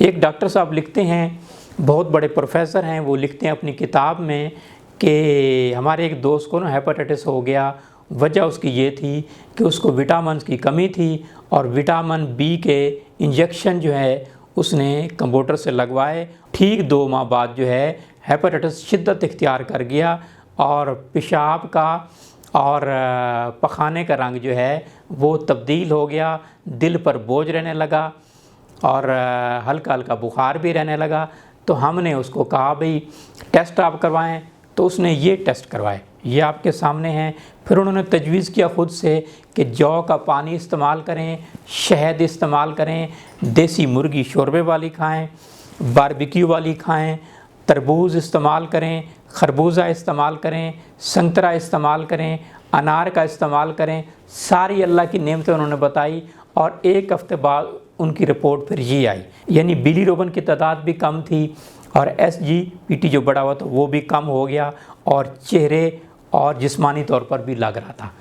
एक डॉक्टर साहब लिखते हैं, बहुत बड़े प्रोफेसर हैं, वो लिखते हैं अपनी किताब में कि हमारे एक दोस्त को ना हेपेटाइटिस हो गया। वजह उसकी ये थी कि उसको विटामिन की कमी थी और विटामिन बी के इंजेक्शन जो है उसने कंप्यूटर से लगवाए। ठीक 2 माह बाद जो है हेपेटाइटिस शिद्दत इख्तियार कर गया और पेशाब का और पखाने का रंग जो है वो तब्दील हो गया, दिल पर बोझ रहने लगा और हल्का हल्का बुखार भी रहने लगा। तो हमने उसको कहा भाई टेस्ट आप करवाएं, तो उसने ये टेस्ट करवाए, ये आपके सामने हैं। फिर उन्होंने तजवीज़ किया ख़ुद से कि जौ का पानी इस्तेमाल करें, शहद इस्तेमाल करें, देसी मुर्गी शोरबे वाली खाएं, बारबेक्यू वाली खाएं, तरबूज इस्तेमाल करें, खरबूजा इस्तेमाल करें, संतरा इस्तेमाल करें, अनार का इस्तेमाल करें। सारी अल्लाह की नेमतें उन्होंने बताई और 1 हफ़्ते बाद उनकी रिपोर्ट फिर ये आई, यानी बिलीरुबिन की तादाद भी कम थी और SGPT जो बढ़ा हुआ था वो भी कम हो गया और चेहरे और जिस्मानी तौर पर भी लग रहा था।